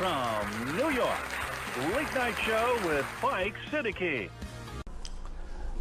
from New York, Late Night Show with Mike Siddiqui.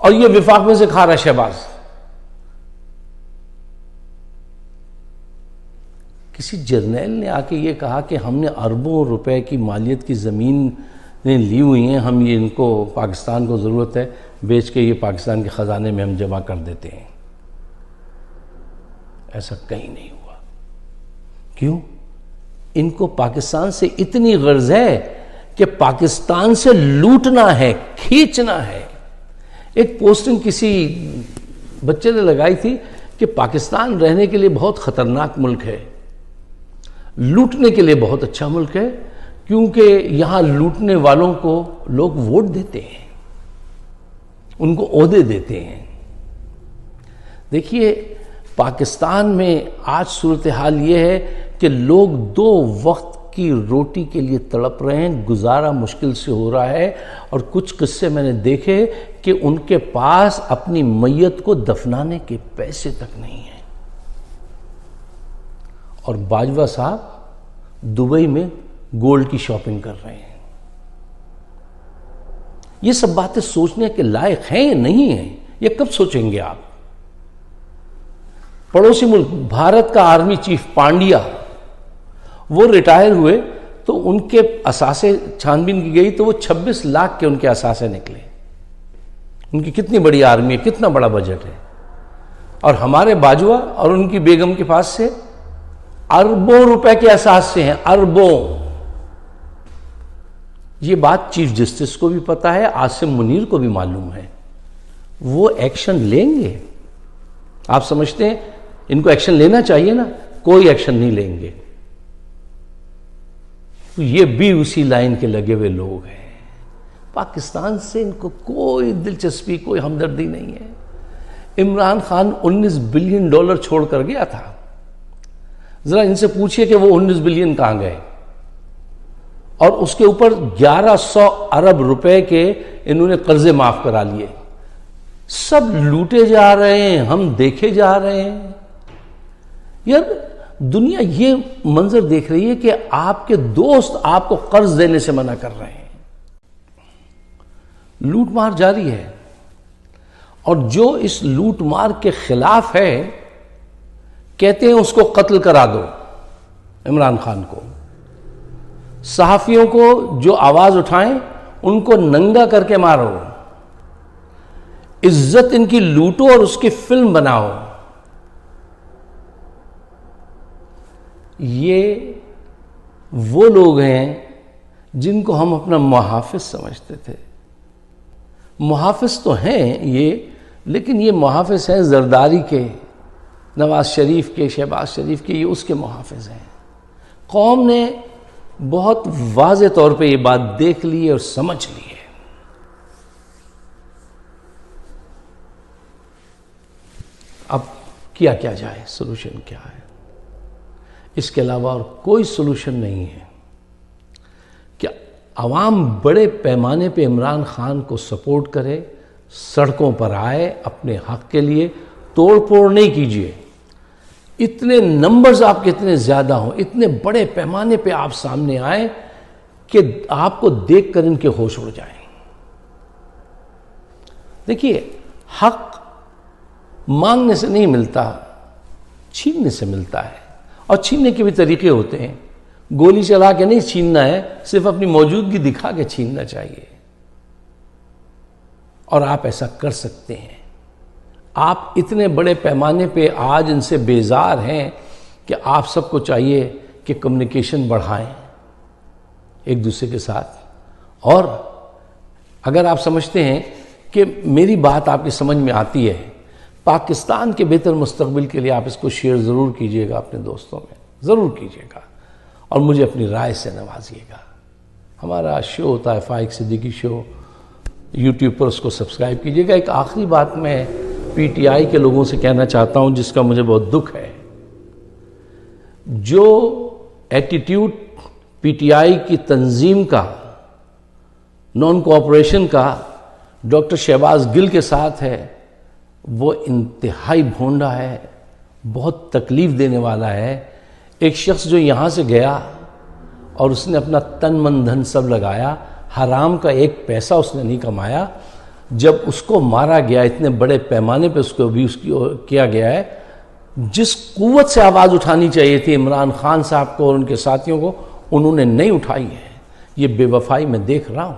اور یہ وفاق میں سے کھا رہا شہباز. کسی جرنیل نے آ کے یہ کہا کہ ہم نے اربوں روپے کی مالیت کی زمین لی ہوئی ہیں, ہم یہ ان کو پاکستان کو ضرورت ہے, بیچ کے یہ پاکستان کے خزانے میں ہم جمع کر دیتے ہیں. ایسا کہیں نہیں ہوا. کیوں؟ ان کو پاکستان سے اتنی غرض ہے کہ پاکستان سے لوٹنا ہے, کھینچنا ہے. ایک پوسٹنگ کسی بچے نے لگائی تھی کہ پاکستان رہنے کے لیے بہت خطرناک ملک ہے, لوٹنے کے لیے بہت اچھا ملک ہے, کیونکہ یہاں لوٹنے والوں کو لوگ ووٹ دیتے ہیں, ان کو عہدے دیتے ہیں. دیکھیے پاکستان میں آج صورتحال یہ ہے کہ لوگ 2 وقت کی روٹی کے لیے تڑپ رہے ہیں, گزارا مشکل سے ہو رہا ہے, اور کچھ قصے میں نے دیکھے کہ ان کے پاس اپنی میت کو دفنانے کے پیسے تک نہیں ہیں. اور باجوہ صاحب دبئی میں گولڈ کی شاپنگ کر رہے ہیں. یہ سب باتیں سوچنے کے لائق ہیں یا نہیں ہیں؟ یہ کب سوچیں گے آپ؟ پڑوسی ملک بھارت کا آرمی چیف پانڈیا, وہ ریٹائر ہوئے تو ان کے اثاثے چھان بین کی گئی تو وہ 26 لاکھ کے ان کے اثاثے نکلے. ان کی کتنی بڑی آرمی ہے, کتنا بڑا بجٹ ہے. اور ہمارے باجوہ اور ان کی بیگم کے پاس سے اربوں روپے کے اثاثے ہیں, اربوں. یہ بات چیف جسٹس کو بھی پتا ہے, عاصم منیر کو بھی معلوم ہے. وہ ایکشن لیں گے؟ آپ سمجھتے ہیں ان کو ایکشن لینا چاہیے نا؟ کوئی ایکشن نہیں لیں گے. یہ بھی اسی لائن کے لگے ہوئے لوگ ہیں. پاکستان سے ان کو کوئی دلچسپی, کوئی ہمدردی نہیں ہے. عمران خان $19 بلین چھوڑ کر گیا تھا. ذرا ان سے پوچھئے کہ وہ 19 بلین کہاں گئے, اور اس کے اوپر 1100 ارب روپے کے انہوں نے قرضے معاف کرا لیے. سب لوٹے جا رہے ہیں, ہم دیکھے جا رہے ہیں. یار دنیا یہ منظر دیکھ رہی ہے کہ آپ کے دوست آپ کو قرض دینے سے منع کر رہے ہیں. لوٹ مار جاری ہے, اور جو اس لوٹ مار کے خلاف ہے کہتے ہیں اس کو قتل کرا دو, عمران خان کو. صحافیوں کو جو آواز اٹھائیں ان کو ننگا کر کے مارو, عزت ان کی لوٹو اور اس کی فلم بناؤ. یہ وہ لوگ ہیں جن کو ہم اپنا محافظ سمجھتے تھے. محافظ تو ہیں یہ, لیکن یہ محافظ ہیں زرداری کے, نواز شریف کے, شہباز شریف کے, یہ اس کے محافظ ہیں. قوم نے بہت واضح طور پہ یہ بات دیکھ لی اور سمجھ لی ہے. اب کیا جائے, سولوشن کیا ہے؟ اس کے علاوہ اور کوئی سولوشن نہیں ہے کہ عوام بڑے پیمانے پہ عمران خان کو سپورٹ کرے, سڑکوں پر آئے اپنے حق کے لیے. توڑ پھوڑ نہیں کیجیے. اتنے نمبرز آپ کے اتنے زیادہ ہوں, اتنے بڑے پیمانے پہ آپ سامنے آئیں کہ آپ کو دیکھ کر ان کے ہوش اڑ جائیں. دیکھیے حق مانگنے سے نہیں ملتا, چھیننے سے ملتا ہے. اور چھیننے کے بھی طریقے ہوتے ہیں. گولی چلا کے نہیں چھیننا ہے, صرف اپنی موجودگی دکھا کے چھیننا چاہیے. اور آپ ایسا کر سکتے ہیں. آپ اتنے بڑے پیمانے پہ آج ان سے بیزار ہیں کہ آپ سب کو چاہیے کہ کمیونیکیشن بڑھائیں ایک دوسرے کے ساتھ. اور اگر آپ سمجھتے ہیں کہ میری بات آپ کی سمجھ میں آتی ہے, پاکستان کے بہتر مستقبل کے لیے آپ اس کو شیئر ضرور کیجئے گا اپنے دوستوں میں, ضرور کیجئے گا, اور مجھے اپنی رائے سے نوازیے گا. ہمارا شو ہوتا ہے فائق صدیقی شو, یوٹیوب پر اس کو سبسکرائب کیجئے گا. ایک آخری بات میں پی ٹی آئی کے لوگوں سے کہنا چاہتا ہوں جس کا مجھے بہت دکھ ہے. جو ایٹیٹیوڈ پی ٹی آئی کی تنظیم کا, نان کوآپریشن کا ڈاکٹر شہباز گل کے ساتھ ہے, وہ انتہائی بھونڈا ہے, بہت تکلیف دینے والا ہے. ایک شخص جو یہاں سے گیا اور اس نے اپنا تن من دھن سب لگایا, حرام کا ایک پیسہ اس نے نہیں کمایا, جب اس کو مارا گیا اتنے بڑے پیمانے پہ اس کو ابیوز کیا گیا ہے، جس قوت سے آواز اٹھانی چاہیے تھی عمران خان صاحب کو اور ان کے ساتھیوں کو، انہوں نے نہیں اٹھائی ہے۔ یہ بے وفائی میں دیکھ رہا ہوں۔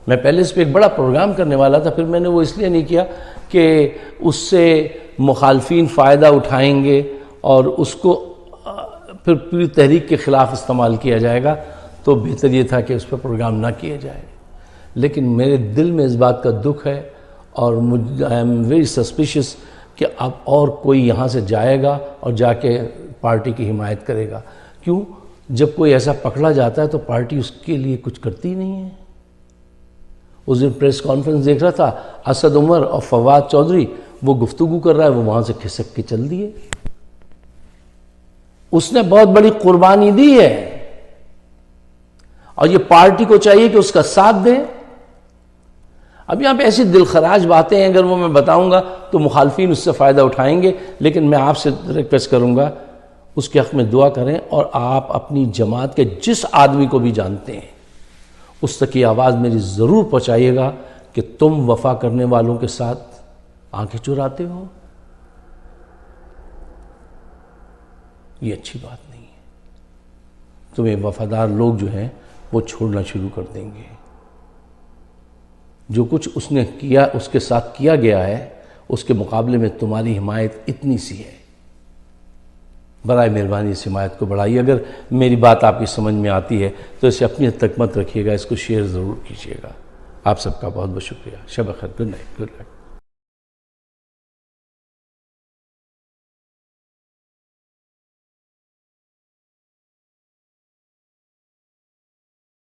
میں پہلے اس پہ ایک بڑا پروگرام کرنے والا تھا، پھر میں نے وہ اس لیے نہیں کیا کہ اس سے مخالفین فائدہ اٹھائیں گے اور اس کو پھر پوری تحریک کے خلاف استعمال کیا جائے گا، تو بہتر یہ تھا کہ اس پہ پروگرام نہ کیا جائے۔ لیکن میرے دل میں اس بات کا دکھ ہے اور آئی ایم ویری سسپیشس کہ اب اور کوئی یہاں سے جائے گا اور جا کے پارٹی کی حمایت کرے گا۔ کیوں؟ جب کوئی ایسا پکڑا جاتا ہے تو پارٹی اس کے لیے کچھ کرتی نہیں ہے۔ اس دن پریس کانفرنس دیکھ رہا تھا، اسد عمر اور فواد چودھری، وہ گفتگو کر رہا ہے، وہ وہاں سے کھسک کے چل دیے۔ اس نے بہت بڑی قربانی دی ہے اور یہ پارٹی کو چاہیے کہ اس کا ساتھ دے۔ اب یہاں پہ ایسی دلخراج باتیں ہیں، اگر وہ میں بتاؤں گا تو مخالفین اس سے فائدہ اٹھائیں گے، لیکن میں آپ سے ریکویسٹ کروں گا اس کے حق میں دعا کریں، اور آپ اپنی جماعت کے جس آدمی کو بھی جانتے ہیں اس تک یہ آواز میری ضرور پہنچائیے گا کہ تم وفا کرنے والوں کے ساتھ آنکھیں چراتے ہو۔ یہ اچھی بات نہیں ہے۔ تمہیں وفادار لوگ جو ہیں وہ چھوڑنا شروع کر دیں گے۔ جو کچھ اس نے کیا، اس کے ساتھ کیا گیا ہے، اس کے مقابلے میں تمہاری حمایت اتنی سی ہے۔ برائے مہربانی اس حمایت کو بڑھائیے۔ اگر میری بات آپ کی سمجھ میں آتی ہے تو اسے اپنی حد تک مت رکھیے گا، اس کو شیئر ضرور کیجیے گا۔ آپ سب کا بہت بہت شکریہ۔ شب بخیر، گڈ نائٹ، گڈ نائٹ۔